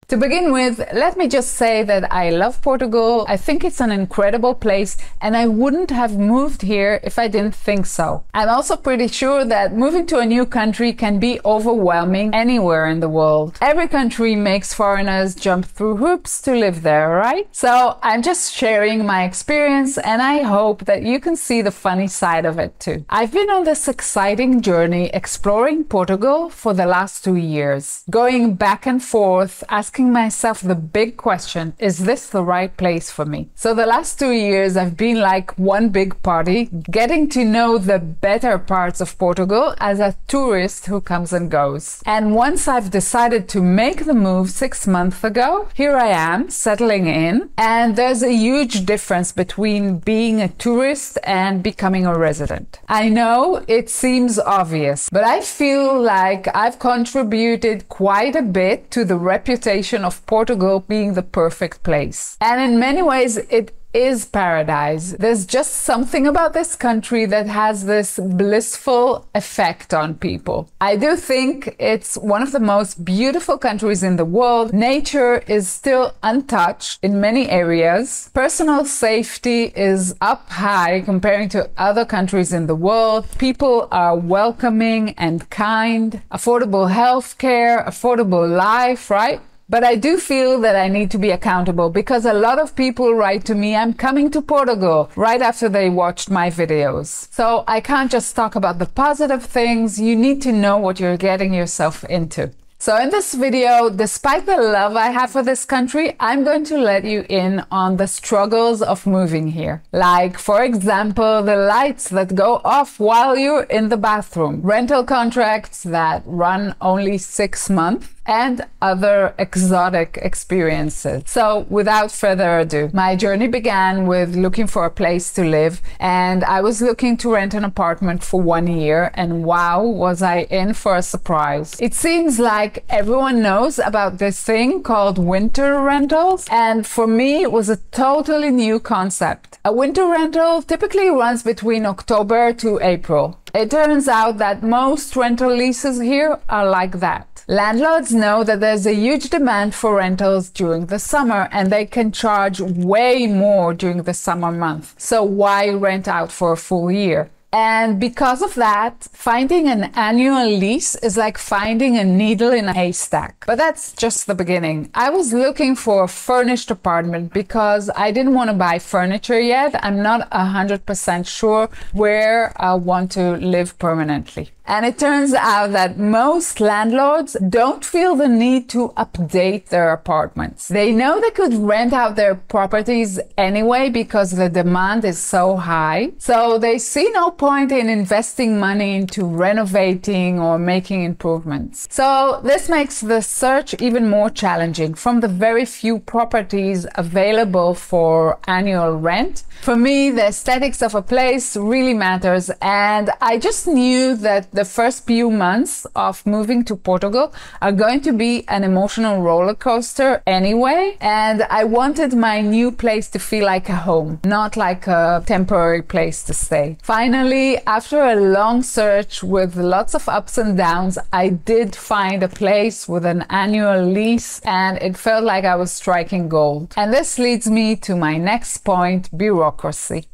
To begin with, let me just say that I love Portugal. I think it's an incredible place and I wouldn't have moved here if I didn't think so. I'm also pretty sure that moving to a new country can be overwhelming anywhere in the world. Every country makes foreigners jump through hoops to live there, right? So I'm just sharing my experience and I hope that you can see the funny side of it too. I've been on this exciting journey exploring Portugal for the last 2 years, going back and forth, asking myself the big question, is this the right place for me? So the last 2 years I've been like one big party, getting to know the better parts of Portugal as a tourist who comes and goes. And once I've decided to make the move 6 months ago, here I am settling in, and there's a huge difference between being a tourist and becoming a resident. I know it seems obvious, but I feel like I've contributed quite a bit to the reputation of Portugal being the perfect place. And in many ways, it is paradise. There's just something about this country that has this blissful effect on people. I do think it's one of the most beautiful countries in the world. Nature is still untouched in many areas. Personal safety is up high comparing to other countries in the world. People are welcoming and kind. Affordable healthcare, affordable life, right? But I do feel that I need to be accountable because a lot of people write to me, I'm coming to Portugal, right after they watched my videos. So I can't just talk about the positive things. You need to know what you're getting yourself into. So in this video, despite the love I have for this country, I'm going to let you in on the struggles of moving here. Like, for example, the lights that go off while you're in the bathroom, rental contracts that run only 6 months, and other exotic experiences. So without further ado, my journey began with looking for a place to live, and I was looking to rent an apartment for 1 year, and wow, was I in for a surprise. It seems like everyone knows about this thing called winter rentals, and for me it was a totally new concept. A winter rental typically runs between October to April. It turns out that most rental leases here are like that. Landlords know that there's a huge demand for rentals during the summer and they can charge way more during the summer months. So why rent out for a full year? And because of that, finding an annual lease is like finding a needle in a haystack. But that's just the beginning. I was looking for a furnished apartment because I didn't want to buy furniture yet. I'm not 100% sure where I want to live permanently. And it turns out that most landlords don't feel the need to update their apartments. They know they could rent out their properties anyway because the demand is so high. So they see no point in investing money into renovating or making improvements. So this makes the search even more challenging. From the very few properties available for annual rent, for me, the aesthetics of a place really matters. And I just knew that the first few months of moving to Portugal are going to be an emotional roller coaster anyway. And I wanted my new place to feel like a home, not like a temporary place to stay. Finally, after a long search with lots of ups and downs, I did find a place with an annual lease and it felt like I was striking gold. And this leads me to my next point, bureaucracy.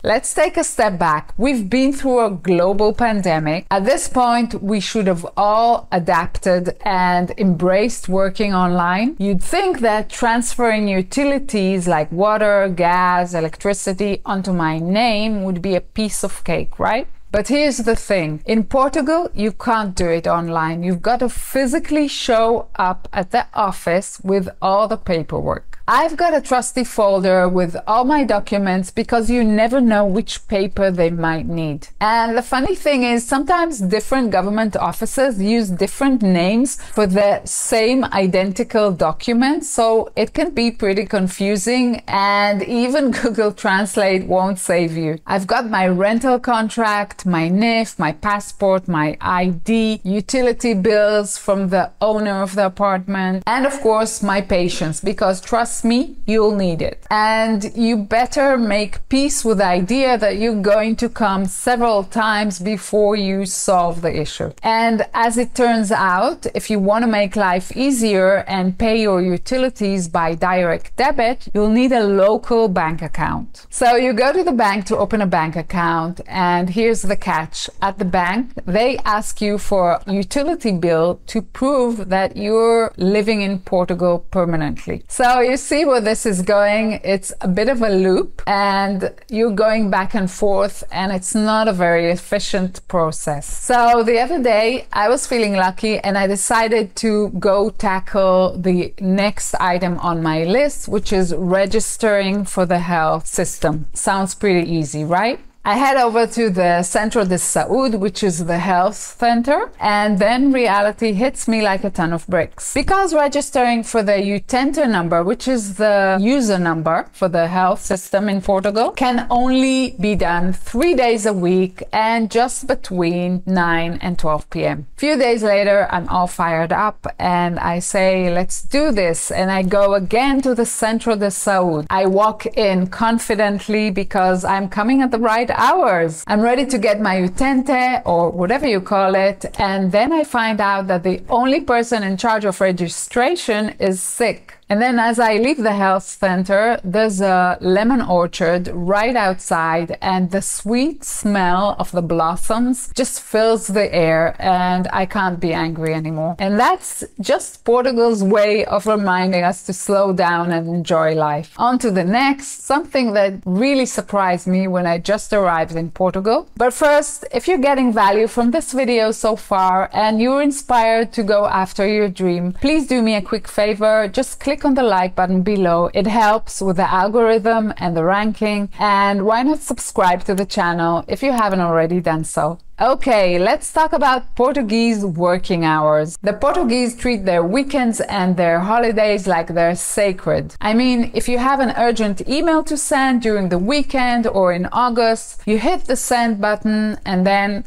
Let's take a step back. We've been through a global pandemic. At this point, we should have all adapted and embraced working online. You'd think that transferring utilities like water, gas, electricity onto my name would be a piece of cake, right? But here's the thing. In Portugal, you can't do it online. You've got to physically show up at the office with all the paperwork. I've got a trusty folder with all my documents because you never know which paper they might need. And the funny thing is, sometimes different government offices use different names for the same identical document, so it can be pretty confusing, and even Google Translate won't save you. I've got my rental contract, my NIF, my passport, my ID, utility bills from the owner of the apartment, and of course my patience, because trust trust me, you'll need it. And you better make peace with the idea that you're going to come several times before you solve the issue. And as it turns out, if you want to make life easier and pay your utilities by direct debit, you'll need a local bank account. So you go to the bank to open a bank account, and here's the catch. At the bank, they ask you for a utility bill to prove that you're living in Portugal permanently. So you see where this is going. It's a bit of a loop, and you're going back and forth, and it's not a very efficient process. So the other day, I was feeling lucky, and I decided to go tackle the next item on my list, which is registering for the health system. Sounds pretty easy, right? I head over to the Centro de Saúde, which is the health center, and then reality hits me like a ton of bricks. Because registering for the utente number, which is the user number for the health system in Portugal, can only be done 3 days a week and just between 9 and 12 p.m. A few days later, I'm all fired up and I say, let's do this. And I go again to the Centro de Saúde. I walk in confidently because I'm coming at the right hours. I'm ready to get my utente or whatever you call it, and then I find out that the only person in charge of registration is sick. And then as I leave the health center, there's a lemon orchard right outside, and the sweet smell of the blossoms just fills the air, and I can't be angry anymore. And that's just Portugal's way of reminding us to slow down and enjoy life. On to the next, something that really surprised me when I just arrived in Portugal. But first, if you're getting value from this video so far and you're inspired to go after your dream, please do me a quick favor, just click on the like button below. It helps with the algorithm and the ranking, and why not subscribe to the channel if you haven't already done so. Okay, let's talk about Portuguese working hours. The Portuguese treat their weekends and their holidays like they're sacred. I mean, if you have an urgent email to send during the weekend or in August, you hit the send button and then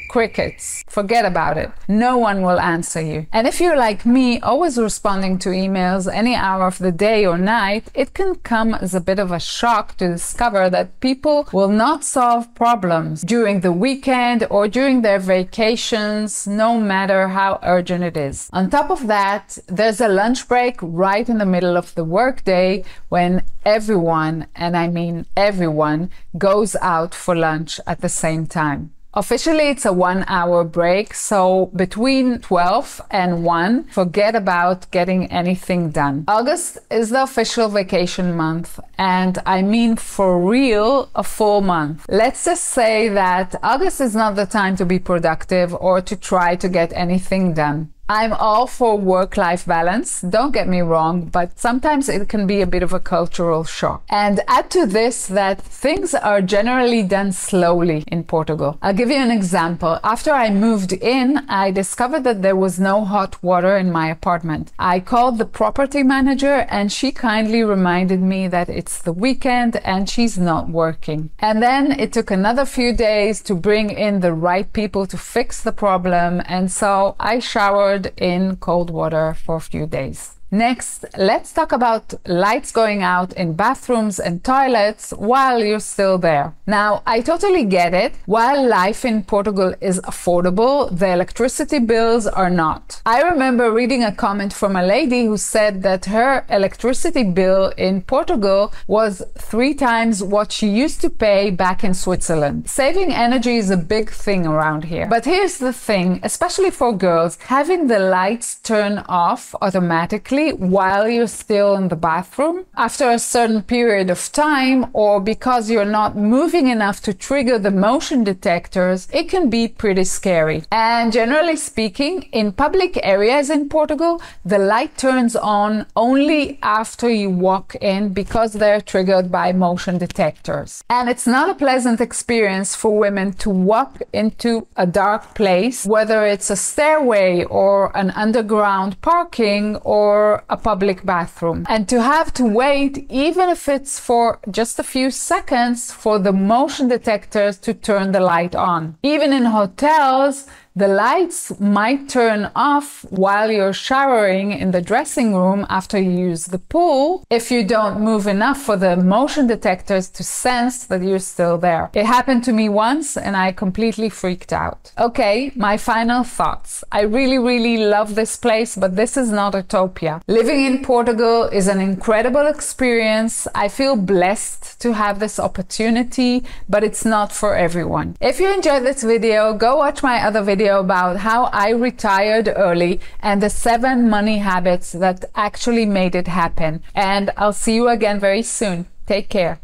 crickets. Forget about it. No one will answer you. And if you're like me, always responding to emails any hour of the day or night, it can come as a bit of a shock to discover that people will not solve problems during the weekend or during their vacations, no matter how urgent it is. On top of that, there's a lunch break right in the middle of the workday when everyone, and I mean everyone, goes out for lunch at the same time. Officially, it's a 1-hour break, so between 12 and 1, forget about getting anything done. August is the official vacation month, and I mean for real, a full month. Let's just say that August is not the time to be productive or to try to get anything done. I'm all for work-life balance, don't get me wrong, but sometimes it can be a bit of a cultural shock. And add to this that things are generally done slowly in Portugal. I'll give you an example. After I moved in, I discovered that there was no hot water in my apartment. I called the property manager and she kindly reminded me that it's the weekend and she's not working. And then it took another few days to bring in the right people to fix the problem, and so I showered in cold water for a few days. Next, let's talk about lights going out in bathrooms and toilets while you're still there. Now, I totally get it. While life in Portugal is affordable, the electricity bills are not. I remember reading a comment from a lady who said that her electricity bill in Portugal was 3 times what she used to pay back in Switzerland. Saving energy is a big thing around here. But here's the thing, especially for girls, having the lights turn off automatically while you're still in the bathroom after a certain period of time, or because you're not moving enough to trigger the motion detectors, it can be pretty scary. And generally speaking, in public areas in Portugal, the light turns on only after you walk in because they're triggered by motion detectors. And it's not a pleasant experience for women to walk into a dark place, whether it's a stairway or an underground parking or a public bathroom, and to have to wait, even if it's for just a few seconds, for the motion detectors to turn the light on. Even in hotels, The lights might turn off while you're showering in the dressing room after you use the pool if you don't move enough for the motion detectors to sense that you're still there. It happened to me once and I completely freaked out. Okay, my final thoughts. I really love this place, but this is not Utopia. Living in Portugal is an incredible experience. I feel blessed to have this opportunity, but it's not for everyone. If you enjoyed this video, go watch my other video about how I retired early and the 7 money habits that actually made it happen. And I'll see you again very soon. Take care.